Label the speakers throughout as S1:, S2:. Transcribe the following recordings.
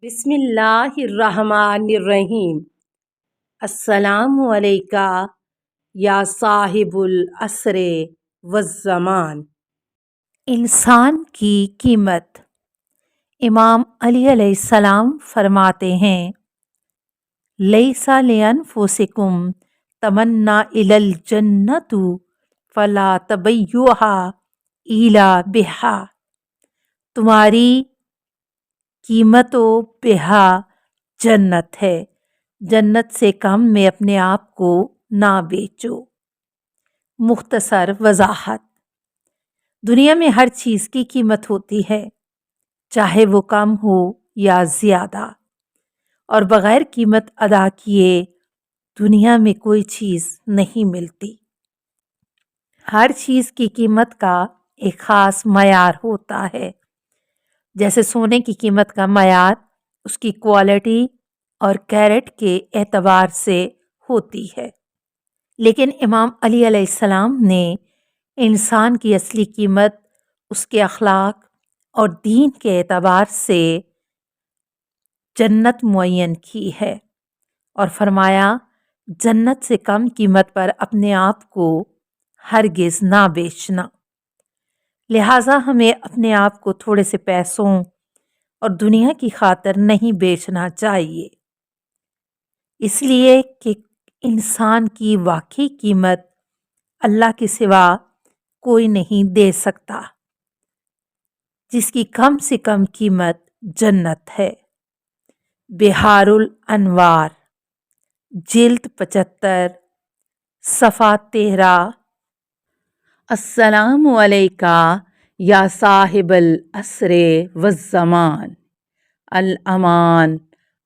S1: بسم اللہ الرحمن الرحیم۔ السلام علیکہ یا صاحب العصر والزمان۔ انسان کی قیمت۔ امام علی علیہ السلام فرماتے ہیں، لیس لانفسکم تمنا الی الجنۃ فلا تبیعھا الا بہا۔ تمہاری قیمت و بہا جنت ہے، جنت سے کم میں اپنے آپ کو نہ بیچو۔ مختصر وضاحت۔ دنیا میں ہر چیز کی قیمت ہوتی ہے، چاہے وہ کم ہو یا زیادہ، اور بغیر قیمت ادا کیے دنیا میں کوئی چیز نہیں ملتی۔ ہر چیز کی قیمت کا ایک خاص معیار ہوتا ہے، جیسے سونے کی قیمت کا معیار اس کی کوالٹی اور کیرٹ کے اعتبار سے ہوتی ہے، لیکن امام علی علیہ السلام نے انسان کی اصلی قیمت اس کے اخلاق اور دین کے اعتبار سے جنت معین کی ہے، اور فرمایا جنت سے کم قیمت پر اپنے آپ کو ہرگز نہ بیچنا۔ لہٰذا ہمیں اپنے آپ کو تھوڑے سے پیسوں اور دنیا کی خاطر نہیں بیچنا چاہیے، اس لیے کہ انسان کی واقعی قیمت اللہ کے سوا کوئی نہیں دے سکتا، جس کی کم سے کم قیمت جنت ہے۔ بحار الانوار، جلد 75، صفحہ 13۔ السلام علیکہ یا صاحب العصر والزمان، الامان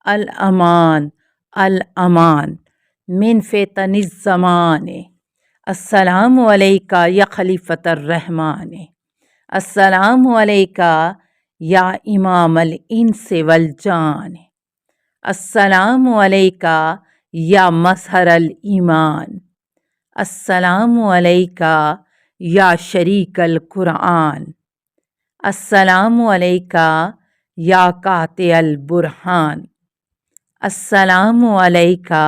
S1: الامان الامان من فتن الزمان۔ السلام علیکہ یا خلیفۃ الرحمن، السلام علیکہ یا امام الانس والجان، السلام علیکہ یا مظہر الایمان، السلام علیکہ یا شریک القرآن، السلام علیکہ یا قاطع البرہان، السلام علیکہ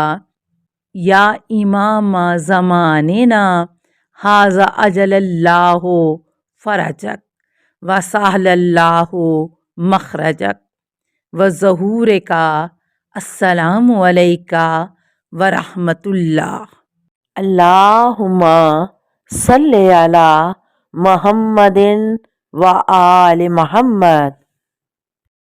S1: یا امام زماننا ھذا اجل اللہ فرجک وسہل اللہ مخرجک وظہورک۔ السلام علیکہ ورحمۃ اللہ۔ اللہم صلی علی محمد و آل محمد۔